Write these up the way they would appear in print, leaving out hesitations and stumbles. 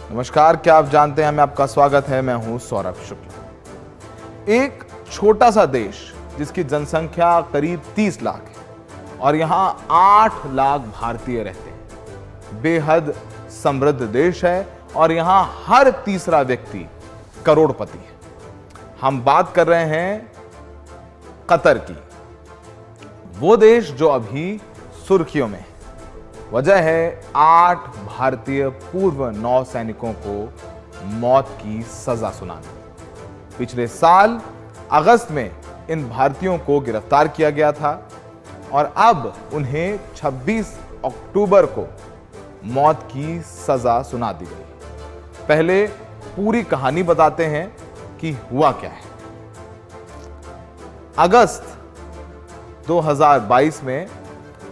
नमस्कार, क्या आप जानते हैं, मैं आपका स्वागत है। मैं हूं सौरभ शुक्ला। एक छोटा सा देश जिसकी जनसंख्या करीब 30 लाख है और यहां 8 लाख भारतीय रहते हैं। बेहद समृद्ध देश है और यहां हर तीसरा व्यक्ति करोड़पति है। हम बात कर रहे हैं कतर की, वो देश जो अभी सुर्खियों में है। वजह है 8 भारतीय पूर्व नौसैनिकों को मौत की सजा सुनाना। पिछले साल अगस्त में इन भारतीयों को गिरफ्तार किया गया था और अब उन्हें 26 अक्टूबर को मौत की सजा सुना दी गई। पहले पूरी कहानी बताते हैं कि हुआ क्या है। अगस्त 2022 में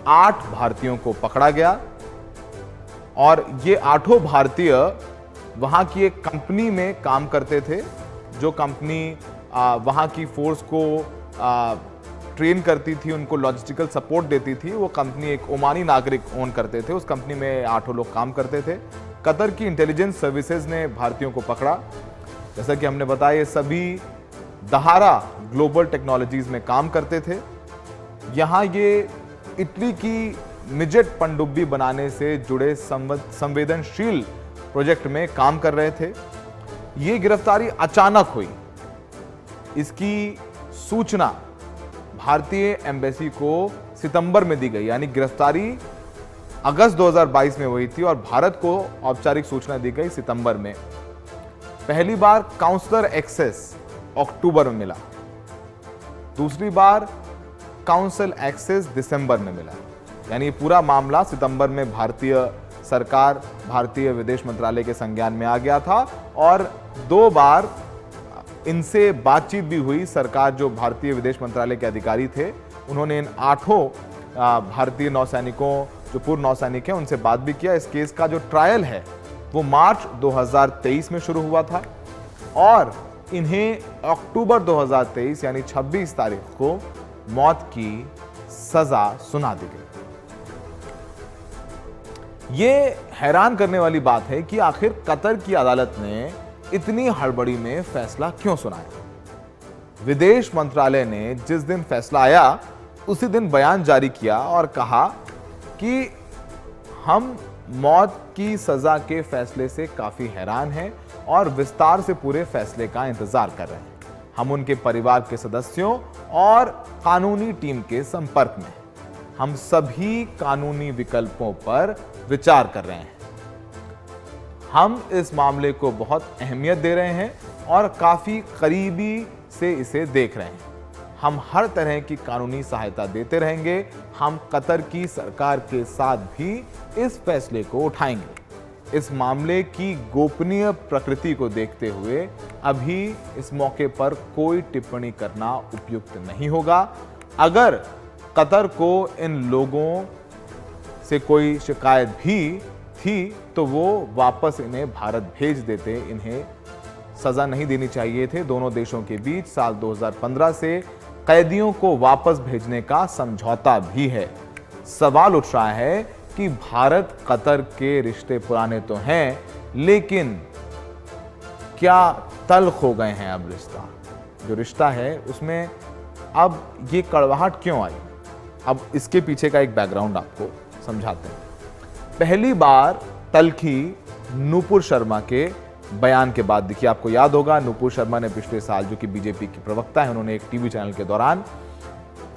8 भारतीयों को पकड़ा गया और ये 8 भारतीय वहां की एक कंपनी में काम करते थे। जो कंपनी वहां की फोर्स को ट्रेन करती थी, उनको लॉजिस्टिकल सपोर्ट देती थी, वो कंपनी एक ओमानी नागरिक ओन करते थे। उस कंपनी में 8 लोग काम करते थे। कतर की इंटेलिजेंस सर्विसेज ने भारतीयों को पकड़ा। जैसा कि हमने बताया, ये सभी दहारा ग्लोबल टेक्नोलॉजीज में काम करते थे। यहां ये इटली की मिजेट पनडुब्बी बनाने से जुड़े संवेदनशील प्रोजेक्ट में काम कर रहे थे। ये गिरफ्तारी अचानक हुई। इसकी सूचना भारतीय एम्बेसी को सितंबर में दी गई, यानी गिरफ्तारी अगस्त 2022 में हुई थी और भारत को औपचारिक सूचना दी गई सितंबर में। पहली बार काउंसलर एक्सेस अक्टूबर में मिला, दूसरी बार काउंसिल एक्सेस दिसंबर में मिला। यानी पूरा मामला सितंबर में भारतीय सरकार, भारतीय विदेश मंत्रालय के संज्ञान में आ गया था और 2 बार इनसे बातचीत भी हुई। सरकार, जो भारतीय विदेश मंत्रालय के अधिकारी थे, उन्होंने इन 8 भारतीय नौसैनिकों, जो पूर्व नौसैनिक हैं, उनसे बात भी किया। इस केस का जो ट्रायल है वो मार्च 2023 में शुरू हुआ था और इन्हें अक्टूबर 2023 यानी 26 तारीख को मौत की सजा सुना दी गई। यह हैरान करने वाली बात है कि आखिर कतर की अदालत ने इतनी हड़बड़ी में फैसला क्यों सुनाया। विदेश मंत्रालय ने जिस दिन फैसला आया उसी दिन बयान जारी किया और कहा कि हम मौत की सजा के फैसले से काफी हैरान हैं और विस्तार से पूरे फैसले का इंतजार कर रहे हैं। हम उनके परिवार के सदस्यों और कानूनी टीम के संपर्क में हैं। हम सभी कानूनी विकल्पों पर विचार कर रहे हैं। हम इस मामले को बहुत अहमियत दे रहे हैं और काफी करीबी से इसे देख रहे हैं। हम हर तरह की कानूनी सहायता देते रहेंगे। हम कतर की सरकार के साथ भी इस फैसले को उठाएंगे। इस मामले की गोपनीय प्रकृति को देखते हुए अभी इस मौके पर कोई टिप्पणी करना उपयुक्त नहीं होगा। अगर कतर को इन लोगों से कोई शिकायत भी थी तो वो वापस इन्हें भारत भेज देते। इन्हें सजा नहीं देनी चाहिए थे। दोनों देशों के बीच साल 2015 से कैदियों को वापस भेजने का समझौता भी है। सवाल उठ रहा है कि भारत कतर के रिश्ते पुराने तो हैं, लेकिन क्या तल्ख हो गए हैं अब रिश्ता? जो रिश्ता है उसमें अब ये कड़वाहट क्यों आई? अब इसके पीछे का एक बैकग्राउंड आपको समझाते हैं। पहली बार तल्खी नूपुर शर्मा के बयान के बाद दिखी। आपको याद होगा, नूपुर शर्मा ने पिछले साल, जो कि बीजेपी की प्रवक्ता है, उन्होंने एक टीवी चैनल के दौरान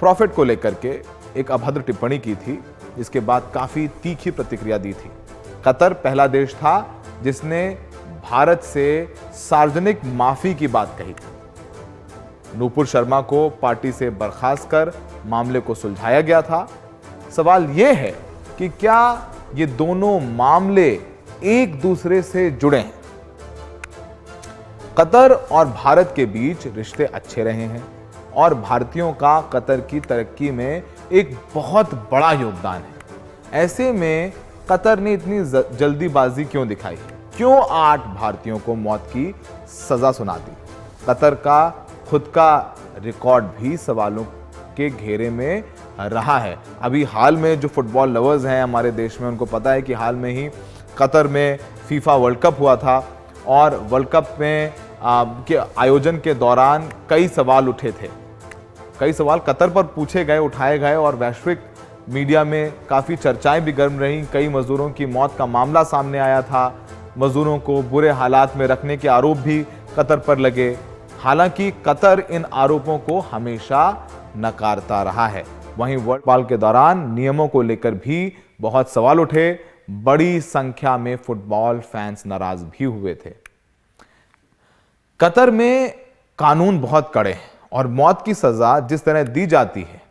प्रॉफिट को लेकर के एक अभद्र टिप्पणी की थी, जिसके बाद काफी तीखी प्रतिक्रिया दी थी। कतर पहला देश था जिसने भारत से सार्वजनिक माफी की बात कही थी। नूपुर शर्मा को पार्टी से बर्खास्त कर मामले को सुलझाया गया था। सवाल यह है कि क्या ये दोनों मामले एक दूसरे से जुड़े हैं? कतर और भारत के बीच रिश्ते अच्छे रहे हैं और भारतीयों का कतर की तरक्की में एक बहुत बड़ा योगदान है। ऐसे में कतर ने इतनी जल्दीबाजी क्यों दिखाई? क्यों 8 भारतीयों को मौत की सजा सुना दी? कतर का खुद का रिकॉर्ड भी सवालों के घेरे में रहा है। अभी हाल में जो फुटबॉल लवर्स हैं हमारे देश में, उनको पता है कि हाल में ही कतर में फीफा वर्ल्ड कप हुआ था और वर्ल्ड कप में के आयोजन के दौरान कई सवाल उठे थे, कई सवाल कतर पर पूछे गए, उठाए गए और वैश्विक मीडिया में काफ़ी चर्चाएं भी गर्म रहीं। कई मजदूरों की मौत का मामला सामने आया था, मजदूरों को बुरे हालात में रखने के आरोप भी कतर पर लगे। हालांकि कतर इन आरोपों को हमेशा नकारता रहा है। वहीं वर्ल्ड कप के दौरान नियमों को लेकर भी बहुत सवाल उठे, बड़ी संख्या में फुटबॉल फैंस नाराज भी हुए थे। कतर में कानून बहुत कड़े हैं और मौत की सजा जिस तरह दी जाती है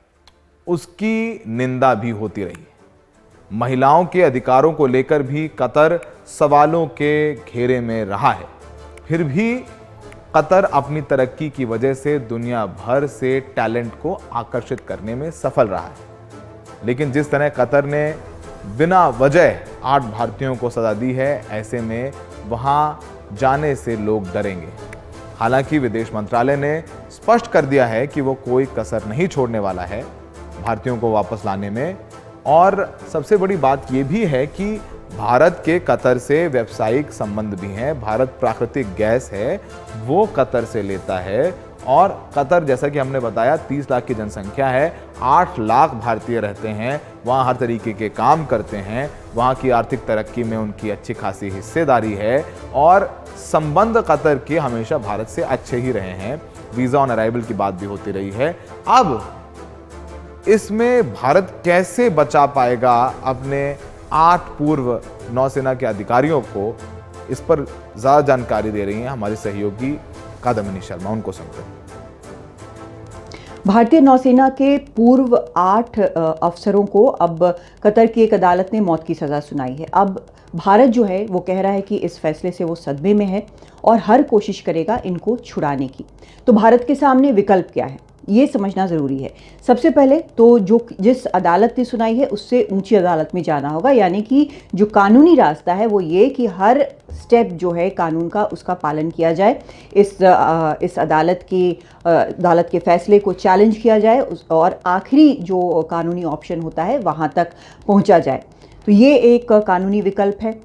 उसकी निंदा भी होती रही है। महिलाओं के अधिकारों को लेकर भी कतर सवालों के घेरे में रहा है। फिर भी कतर अपनी तरक्की की वजह से दुनिया भर से टैलेंट को आकर्षित करने में सफल रहा है। लेकिन जिस तरह कतर ने बिना वजह 8 भारतीयों को सजा दी है, ऐसे में वहां जाने से लोग डरेंगे। हालांकि विदेश मंत्रालय ने स्पष्ट कर दिया है कि वो कोई कसर नहीं छोड़ने वाला है भारतीयों को वापस लाने में। और सबसे बड़ी बात यह भी है कि भारत के कतर से व्यावसायिक संबंध भी हैं। भारत प्राकृतिक गैस है वो कतर से लेता है और कतर, जैसा कि हमने बताया, 30 लाख की जनसंख्या है, 8 लाख भारतीय रहते हैं, वहाँ हर तरीके के काम करते हैं, वहाँ की आर्थिक तरक्की में उनकी अच्छी खासी हिस्सेदारी है और संबंध कतर के हमेशा भारत से अच्छे ही रहे हैं। वीज़ा ऑन अराइवल की बात भी होती रही है। अब इसमें भारत कैसे बचा पाएगा अपने 8 पूर्व नौसेना के अधिकारियों को, इस पर ज़्यादा जानकारी दे रही हैं हमारी सहयोगी कादम्बिनी शर्मा। उनको सुनते हैं। भारतीय नौसेना के पूर्व 8 अफसरों को अब कतर की एक अदालत ने मौत की सज़ा सुनाई है। अब भारत जो है वो कह रहा है कि इस फैसले से वो सदमे में है और हर कोशिश करेगा इनको छुड़ाने की। तो भारत के सामने विकल्प क्या है, ये समझना ज़रूरी है। सबसे पहले तो जिस अदालत ने सुनाई है उससे ऊंची अदालत में जाना होगा, यानी कि जो कानूनी रास्ता है वो ये कि हर स्टेप जो है कानून का उसका पालन किया जाए। इस अदालत के फैसले को चैलेंज किया जाए और आखिरी जो कानूनी ऑप्शन होता है वहाँ तक पहुँचा जाए। तो ये एक कानूनी विकल्प है।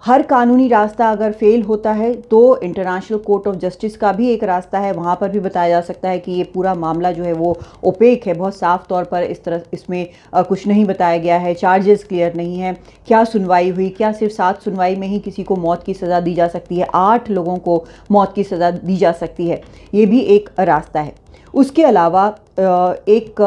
हर कानूनी रास्ता अगर फेल होता है तो इंटरनेशनल कोर्ट ऑफ जस्टिस का भी एक रास्ता है। वहाँ पर भी बताया जा सकता है कि ये पूरा मामला जो है वो ओपेक है, बहुत साफ तौर पर इसमें कुछ नहीं बताया गया है, चार्जेस क्लियर नहीं है, क्या सुनवाई हुई, क्या सिर्फ 7 सुनवाई में ही किसी को मौत की सज़ा दी जा सकती है, 8 लोगों को मौत की सज़ा दी जा सकती है, ये भी एक रास्ता है। उसके अलावा एक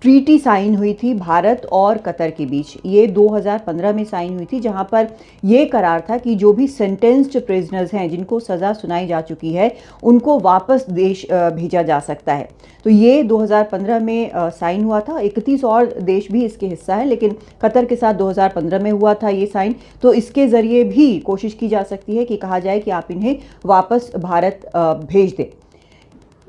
ट्रीटी साइन हुई थी भारत और कतर के बीच, ये 2015 में साइन हुई थी, जहां पर ये करार था कि जो भी सेंटेंस्ड प्रिजनर्स हैं जिनको सज़ा सुनाई जा चुकी है उनको वापस देश भेजा जा सकता है। तो ये 2015 में साइन हुआ था। 31 और देश भी इसके हिस्सा है, लेकिन कतर के साथ 2015 में हुआ था ये साइन। तो इसके ज़रिए भी कोशिश की जा सकती है कि कहा जाए कि आप इन्हें वापस भारत भेज दें।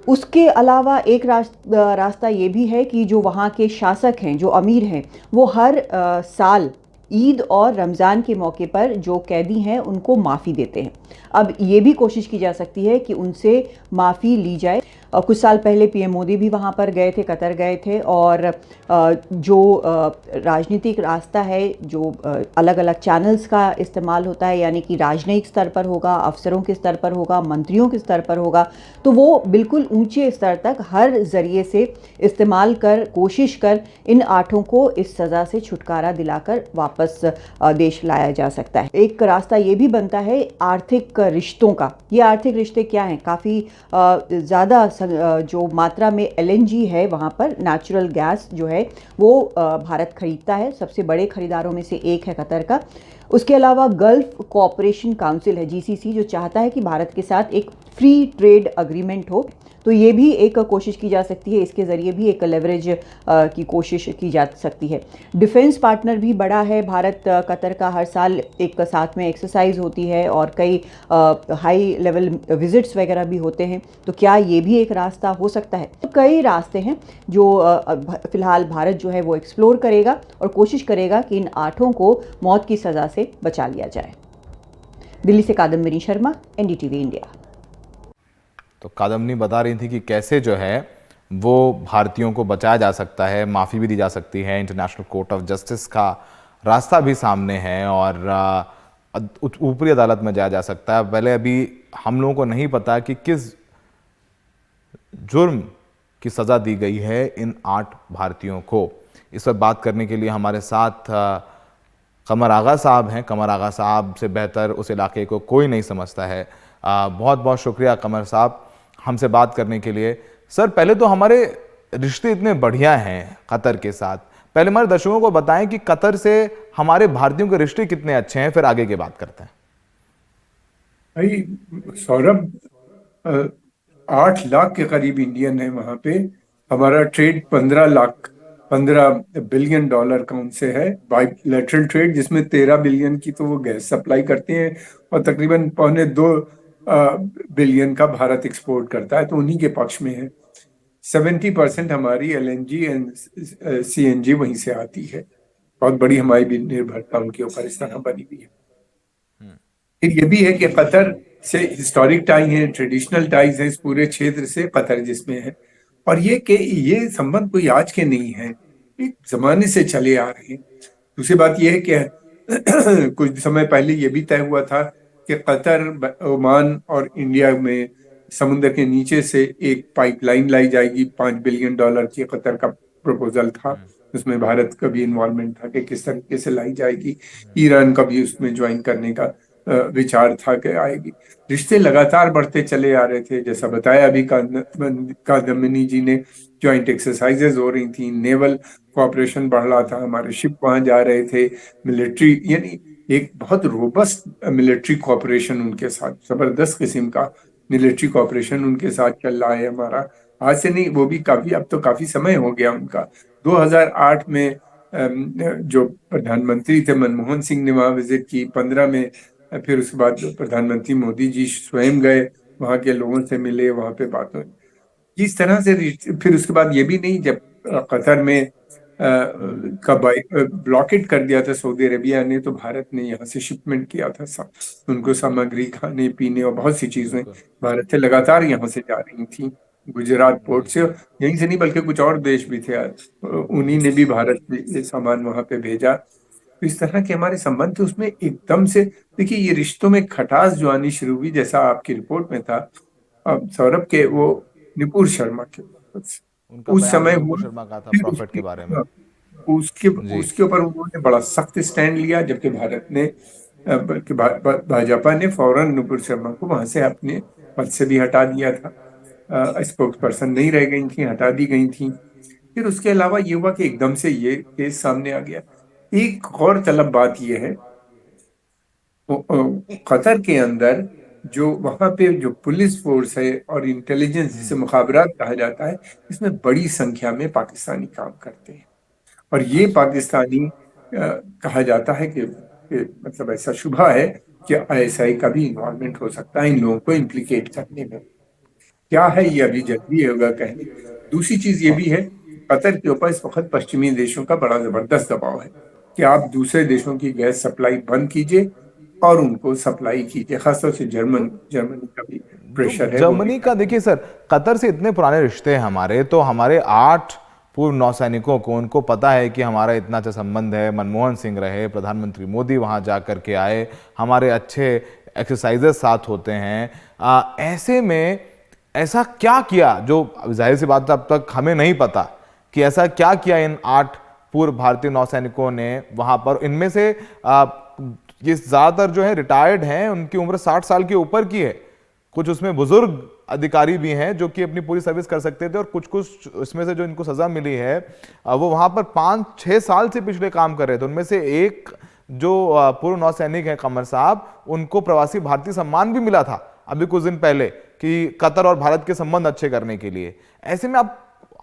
उसके अलावा एक रास्ता ये भी है कि जो वहाँ के शासक हैं, जो अमीर हैं, वो हर साल ईद और रमज़ान के मौके पर जो कैदी हैं उनको माफ़ी देते हैं। अब ये भी कोशिश की जा सकती है कि उनसे माफ़ी ली जाए। कुछ साल पहले पीएम मोदी भी वहाँ पर गए थे, कतर गए थे, और जो राजनीतिक रास्ता है, जो अलग अलग चैनल्स का इस्तेमाल होता है, यानी कि राजनयिक स्तर पर होगा, अफसरों के स्तर पर होगा, मंत्रियों के स्तर पर होगा, तो वो बिल्कुल ऊंचे स्तर तक हर ज़रिए से इस्तेमाल कर कोशिश कर इन 8 को इस सज़ा से छुटकारा दिलाकर वापस देश लाया जा सकता है। एक रास्ता ये भी बनता है आर्थिक रिश्तों का। ये आर्थिक रिश्ते क्या हैं? काफ़ी ज़्यादा जो मात्रा में LNG है, वहाँ पर नेचुरल गैस जो है वो भारत खरीदता है, सबसे बड़े खरीदारों में से एक है कतर का। उसके अलावा गल्फ कोऑपरेशन काउंसिल है, GCC, जो चाहता है कि भारत के साथ एक फ्री ट्रेड अग्रीमेंट हो। तो ये भी एक कोशिश की जा सकती है, इसके ज़रिए भी एक लेवरेज की कोशिश की जा सकती है। डिफेंस पार्टनर भी बड़ा है भारत कतर का। हर साल एक साथ में एक्सरसाइज होती है और कई हाई लेवल विजिट्स वगैरह भी होते हैं। तो क्या ये भी एक रास्ता हो सकता है? तो कई रास्ते हैं जो फ़िलहाल भारत जो है वो एक्सप्लोर करेगा और कोशिश करेगा कि इन 8 को मौत की सज़ा से बचा लिया जाए। दिल्ली से कादम्बिनी शर्मा, NDTV इंडिया। तो कादम्बिनी बता रही थी कि कैसे जो है वो भारतीयों को बचाया जा सकता है, माफ़ी भी दी जा सकती है, इंटरनेशनल कोर्ट ऑफ जस्टिस का रास्ता भी सामने है और ऊपरी अदालत में जाया जा सकता है। पहले अभी हम लोगों को नहीं पता कि किस जुर्म की सज़ा दी गई है इन 8 भारतीयों को। इस पर बात करने के लिए हमारे साथ कमर आगा साहब हैं। कमर आगा साहब से बेहतर उस इलाके को कोई नहीं समझता है। बहुत बहुत शुक्रिया कमर साहब हमसे बात करने के लिए। सर, पहले तो हमारे रिश्ते इतने बढ़िया हैं कतर के साथ, पहले हमारे दर्शकों को बताएं कि कतर से हमारे भारतीयों के रिश्ते कितने अच्छे हैं, फिर आगे की बात करते हैं। भाई सौरभ, 8 लाख के करीब इंडियन है वहां पे। हमारा ट्रेड 15 बिलियन डॉलर का उनसे है, बाइलेटरल ट्रेड, जिसमें 13 बिलियन की तो वो गैस सप्लाई करते हैं और तकरीबन 2.25 बिलियन का भारत एक्सपोर्ट करता है, तो उन्हीं के पक्ष में है। 70% हमारी LNG एंड CNG वहीं से आती है। बहुत बड़ी हमारी भी निर्भरता उनके ऊपर इस तरह बनी हुई है। फिर ये भी है कि कतर से हिस्टोरिक टाई है, ट्रेडिशनल टाइज है इस पूरे क्षेत्र से, कतर जिसमें है। और ये संबंध कोई आज के नहीं है, एक जमाने से चले आ रहे हैं। दूसरी बात यह है कि कुछ समय पहले ये भी तय हुआ था कि कतर, ओमान और इंडिया में समुद्र के नीचे से एक पाइपलाइन लाई जाएगी। $5 बिलियन की कतर का प्रपोजल था, उसमें भारत का भी इन्वॉल्वमेंट था कि किस तरीके से लाई जाएगी। ईरान का भी उसमें ज्वाइन करने का विचार था कि आएगी। रिश्ते लगातार बढ़ते चले आ रहे थे, जैसा बताया अभी कादम्बिनी जी ने। ज्वाइंट एक्सरसाइजेज हो रही थी, नेवल कोऑपरेशन बढ़ रहा था, हमारे शिप वहां जा रहे थे, मिलिट्री, यानी एक बहुत रोबस्ट मिलिट्री कोऑपरेशन उनके साथ, जबरदस्त किस्म का मिलिट्री कोऑपरेशन उनके साथ चल रहा है हमारा। आज से नहीं, वो भी काफी, अब तो काफी समय हो गया उनका। 2008 में जो प्रधानमंत्री थे मनमोहन सिंह ने वहां विजिट की, 15 में फिर उसके बाद प्रधानमंत्री मोदी जी स्वयं गए, वहां के लोगों से मिले, वहां पे बात हुई इस तरह से। फिर उसके बाद ये भी नहीं, जब कतर में का ब्लॉकेट कर दिया था सऊदी अरेबिया ने, तो भारत ने यहाँ से शिपमेंट किया था उनको सामग्री, खाने पीने और बहुत सी चीजें भारत से लगातार यहाँ से जा रही थी, गुजरात पोर्ट से। यहीं से नहीं बल्कि कुछ और देश भी थे, उन्हीं ने भी भारत में ये सामान वहां पे भेजा। तो इस तरह के हमारे संबंध थे। उसमें एकदम से देखिए, ये रिश्तों में खटास जो आनी शुरू हुई, जैसा आपकी रिपोर्ट में था सौरभ के, वो नुपुर शर्मा के वक्त से उनका उस बयान जो समय नुपुर हुआ। शर्मा का था फिर प्रॉफिट के उसके बारे में। हाँ, उसके जी। उसके ऊपर उन्होंने बड़ा सख्त स्टैंड लिया, जबकि भारत ने बल्कि भाजपा ने फौरन नुपुर शर्मा को वहां से अपने पद से भी हटा दिया था। स्पोक्स पर्सन नहीं रह गई थी, हटा दी गई थी। फिर उसके अलावा ये हुआ कि एकदम से ये केस सामने आ गया। एक और तलब बात यह है, कतर के अंदर जो वहां पे जो पुलिस फोर्स है और इंटेलिजेंस, जिसे मुखाबरात कहा जाता है, इसमें बड़ी संख्या में पाकिस्तानी काम करते हैं। और ये अच्छा। पाकिस्तानी कहा जाता है कि मतलब ऐसा शुबा है कि ISI का भी इन्वॉल्वमेंट हो सकता है इन लोगों को इम्प्लीकेट करने में। क्या है ये अभी जल्दी होगा कहने। दूसरी चीज ये भी है, कतर के ऊपर इस वक्त पश्चिमी देशों का बड़ा जबरदस्त दबाव है कि आप दूसरे देशों की गैस सप्लाई बंद कीजिए और उनको सप्लाई कीजिए। खासतौर से जर्मनी का भी तो प्रेशर है, वो भी जर्मनी का देखिए सर, कतर से इतने पुराने रिश्ते हैं हमारे, तो हमारे 8 पूर्व नौसैनिकों को, उनको पता है कि हमारा इतना अच्छा संबंध है। मनमोहन सिंह रहे, प्रधानमंत्री मोदी वहां जा कर के आए, हमारे अच्छे एक्सरसाइजेस साथ होते हैं। ऐसे में ऐसा क्या किया जो, जाहिर सी बात है अब तक हमें नहीं पता कि ऐसा क्या किया इन 8 पूर्व भारतीय नौसैनिकों ने वहां पर। इनमें से ये ज्यादातर जो है रिटायर्ड हैं, उनकी उम्र 60 साल के ऊपर की है। कुछ उसमें बुजुर्ग अधिकारी भी हैं जो कि अपनी पूरी सर्विस कर सकते थे, और कुछ कुछ इसमें से जो इनको सजा मिली है वो वहां पर 5-6 साल से पिछले काम कर रहे थे। उनमें से एक जो पूर्व नौसैनिक हैं कमर साहब, उनको प्रवासी भारतीय सम्मान भी मिला था अभी कुछ दिन पहले, कि कतर और भारत के संबंध अच्छे करने के लिए। ऐसे में अब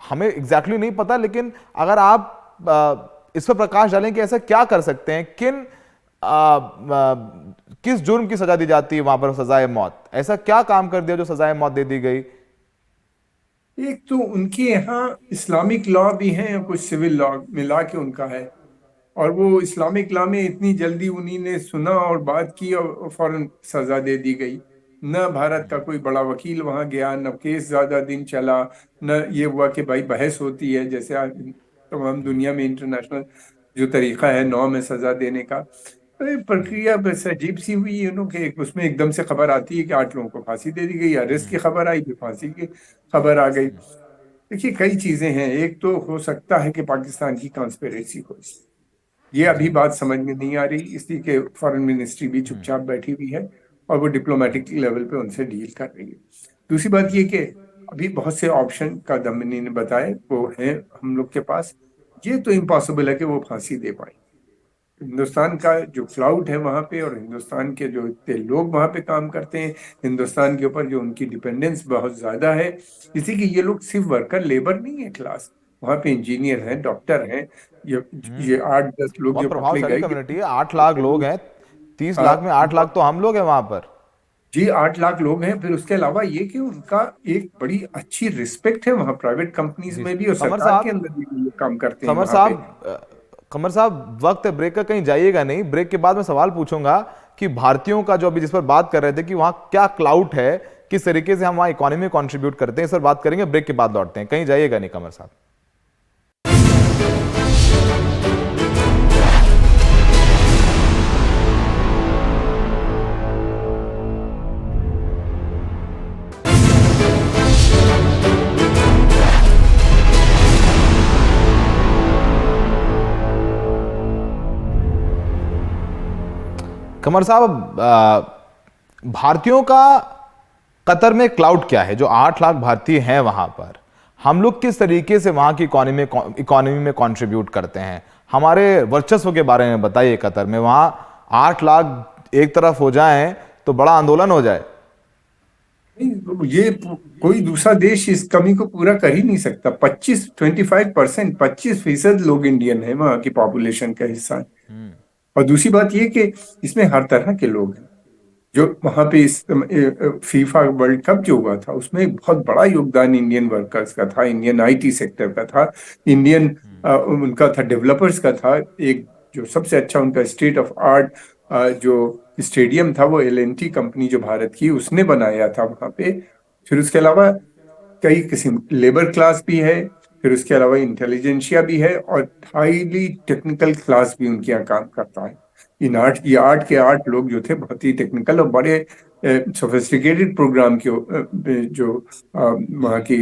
हमें एग्जैक्टली नहीं पता, लेकिन अगर आप इस पर प्रकाश डालें कि ऐसा क्या कर सकते हैं, किस जुर्म की सजा दी जाती है वहां पर, सजाए मौत, ऐसा क्या काम कर दिया जो सजाए मौत दे दी गई? एक तो उनके यहाँ इस्लामिक लॉ भी है, कुछ सिविल लॉ मिला के उनका है। और वो इस्लामिक लॉ में इतनी जल्दी उन्हीं ने सुना और बात की और फौरन सजा दे दी गई। न भारत का कोई बड़ा वकील वहां गया, न केस ज्यादा दिन चला, न ये हुआ कि भाई बहस होती है जैसे आज तमाम दुनिया में इंटरनेशनल जो तरीका है 9 में सजा देने का। प्रक्रिया बस अजीब सी हुई कि उसमें एकदम से खबर आती है कि 8 लोगों को फांसी दे दी गई, अरेस्ट की खबर आई, फिर फांसी की खबर आ गई। देखिए कई चीजें हैं, एक तो हो सकता है कि पाकिस्तान की कॉन्स्पिरेसी हो, ये अभी जी। बात समझ में नहीं आ रही, इसलिए कि फॉरेन मिनिस्ट्री भी चुपचाप बैठी हुई है और वो डिप्लोमेटिक लेवल पे उनसे डील कर रही है। दूसरी बात ये कि अभी बहुत से ऑप्शन का दमनी ने बताए वो हैं हम लोग के पास, ये तो इम्पॉसिबल है कि वो फांसी दे पाए। हिंदुस्तान का जो क्लाउड है वहां पे, और हिंदुस्तान के जो इतने लोग वहां पे काम करते हैं, हिंदुस्तान के ऊपर जो उनकी डिपेंडेंस बहुत ज्यादा है, इसी कि ये लोग सिर्फ वर्कर लेबर नहीं है क्लास, वहां पे इंजीनियर हैं, डॉक्टर हैं। ये 8-10 लोग बहुत जो पकड़े प्रभावशाली गए, कम्युनिटी है, 8 लाख लोग हैं। 30 लाख में 8 लाख तो हम लोग हैं वहां पर। जी 8 लाख लोग हैं। फिर उसके अलावा ये कि उनका एक बड़ी अच्छी रिस्पेक्ट है वहाँ, प्राइवेट कंपनीज जी में भी और कमर सरकार के साहब, अंदर भी वो लोग काम करते हैं कमर वहाँ पे। साहब कमर साहब, वक्त है ब्रेक का, कहीं जाइएगा नहीं। ब्रेक के बाद मैं सवाल पूछूंगा कि भारतीयों का जो अभी जिस पर बात कर रहे थे कि वहां क्या क्लाउड है, किस तरीके से हम वहां इकोनॉमी में कंट्रीब्यूट करते हैं, इस पर बात करेंगे। ब्रेक के बाद लौटते हैं, कहीं जाइएगा नहीं कमर साहब। कमर साहब, भारतीयों का कतर में क्लाउड क्या है? जो 8 लाख भारतीय हैं वहां पर, हम लोग किस तरीके से वहां की इकोनॉमी में कंट्रीब्यूट करते हैं? हमारे वर्चस्व के बारे में बताइए। कतर में वहां 8 लाख एक तरफ हो जाएं तो बड़ा आंदोलन हो जाए। ये कोई दूसरा देश इस कमी को पूरा कर ही नहीं सकता। 25% 25% लोग इंडियन है, वहाँ की पॉपुलेशन का हिस्सा है। और दूसरी बात ये कि इसमें हर तरह के लोग हैं। जो वहां पे इस फीफा वर्ल्ड कप जो हुआ था उसमें बहुत बड़ा योगदान इंडियन वर्कर्स का था, इंडियन आईटी सेक्टर का था, इंडियन उनका था, डेवलपर्स का था। एक जो सबसे अच्छा उनका स्टेट ऑफ आर्ट जो स्टेडियम था वो एल&टी कंपनी जो भारत की, उसने बनाया था वहां पे। फिर उसके अलावा कई किस्म लेबर क्लास भी है, फिर उसके अलावा इंटेलिजेंशिया भी है, और हाईली टेक्निकल क्लास भी उनके यहाँ काम करता है। इन 8 के 8 लोग जो थे बहुत ही टेक्निकल और बड़े सोफिस्टिकेटेड प्रोग्राम के जो वहाँ की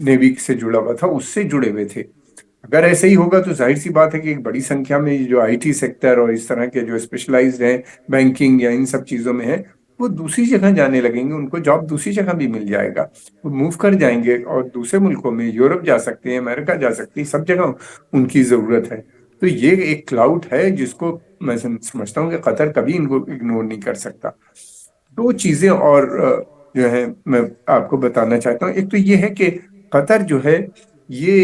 नेवी से जुड़ा हुआ था उससे जुड़े हुए थे। अगर ऐसे ही होगा तो जाहिर सी बात है कि एक बड़ी संख्या में ये जो आईटी सेक्टर और इस तरह के जो स्पेशलाइज्ड हैं, बैंकिंग या इन सब चीजों में है, वो दूसरी जगह जाने लगेंगे, उनको जॉब दूसरी जगह भी मिल जाएगा, वो मूव कर जाएंगे और दूसरे मुल्कों में, यूरोप जा सकते हैं, अमेरिका जा सकते हैं, सब जगह उनकी जरूरत है। तो ये एक क्लाउड है जिसको मैं समझता हूँ कि कतर कभी इनको इग्नोर नहीं कर सकता। दो चीजें और जो है मैं आपको बताना चाहता हूँ। एक तो ये है कि कतर जो है ये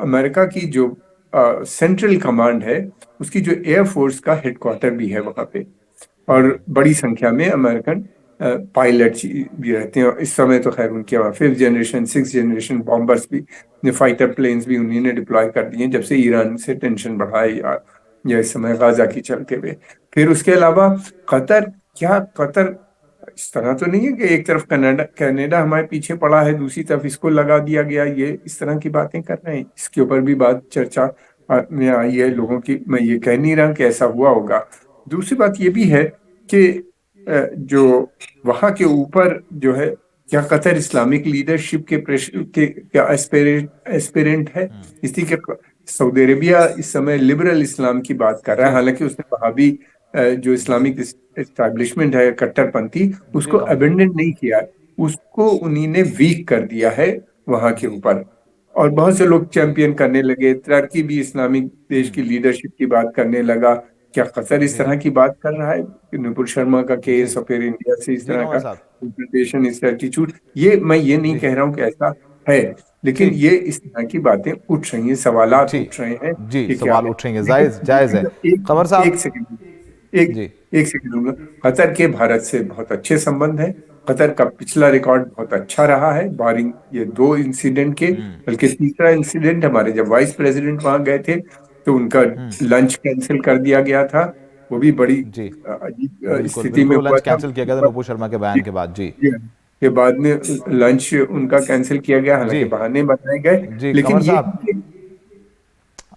अमेरिका की जो सेंट्रल कमांड है उसकी जो एयरफोर्स का हेडक्वार्टर भी है वहां पे, और बड़ी संख्या में अमेरिकन पायलट भी रहते हैं। और इस समय तो खैर उनके वहाँ 5th generation 6th generation bombers भी, फाइटर प्लेन्स भी उन्हीं ने डिप्लॉय कर दिए जब से ईरान से टेंशन बढ़ा है या इस समय गाजा की चलते हुए। फिर उसके अलावा कतर, क्या कतर इस तरह तो नहीं है कि एक तरफ कनाडा कनाडा हमारे पीछे पड़ा है, दूसरी तरफ इसको लगा दिया गया, ये इस तरह की बातें कर रहे हैं। इसके ऊपर भी बात चर्चा में आई है लोगों की। मैं ये कह नहीं रहा कि ऐसा हुआ होगा। दूसरी बात ये भी है कि जो वहां के ऊपर जो है, क्या कतर इस्लामिक लीडरशिप के प्रेशर के क्या एस्पिरेंट है? इसलिए कि सऊदी अरेबिया इस समय लिबरल इस्लाम की बात कर रहा है, जी हालांकि उसने वहाबी जो इस्लामिक एस्टैब्लिशमेंट है कट्टरपंथी, जी उसको कमल साहब। अबेंडन नहीं किया है, उसको उन्हीं ने वीक कर दिया है वहां के जी। ऊपर। और बहुत से लोग जी। चैंपियन करने लगे, तुर्की भी इस्लामिक देश की लीडरशिप की बात करने लगा। क्या कतर इस जी। तरह की बात कर रहा है? नुपुर शर्मा का जी। केस और फिर इंडिया से इस जी तरह कमल का साहब। इंटरप्रिटेशन, इस एटीट्यूड, ये मैं ये नहीं जी। कह रहा हूँ कि ऐसा है, लेकिन ठीक। ये इस तरह की बातें उठ रही हैं, सवालात जी। उठ रहे हैं जी कि क्या सवाल है। उठेंगे, लेकिन जायज जायज है। कमर एक एक साहब। सेकंड, एक जी। एक सेकंड दूंगा। कतर के भारत से बहुत अच्छे संबंध हैं। कतर का पिछला रिकॉर्ड बहुत अच्छा रहा है, बारिंग ये 2 इंसिडेंट के, बल्कि तीसरा इंसिडेंट हमारे जब वाइस प्रेसिडेंट वहां गए थे तो उनका लंच कैंसिल कर दिया गया था। वो भी बड़ी जी अजीब बिल्कुल स्थिति में बिल्कुल, वो हुआ लंच था। कैंसिल किया गया था नुपुर शर्मा के बयान के बाद। जी। के बाद में लंच उनका कैंसिल किया गया, जी। हालांकि बहाने बनाए गए, जी लेकिन कमर ये साहब,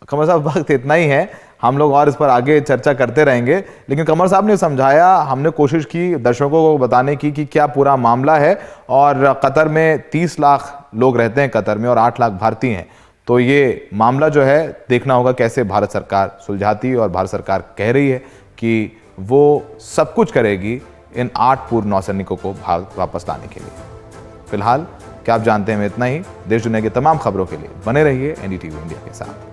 कमर साहब, वक्त इतना ही है। हम लोग और इस पर आगे चर्चा करते रहेंगे, लेकिन कमर साहब ने समझाया, हमने कोशिश की दर्शकों को बताने की कि क्या पूरा मामला है। और कतर में 30 लाख लोग रहते हैं कतर में और 8 लाख भारतीय हैं, तो ये मामला जो है देखना होगा कैसे भारत सरकार सुलझाती है। और भारत सरकार कह रही है कि वो सब कुछ करेगी इन 8 पूर्व नौसैनिकों को भारत वापस लाने के लिए। फिलहाल क्या आप जानते हैं में इतना ही। देश दुनिया की तमाम खबरों के लिए बने रहिए एनडीटीवी इंडिया के साथ।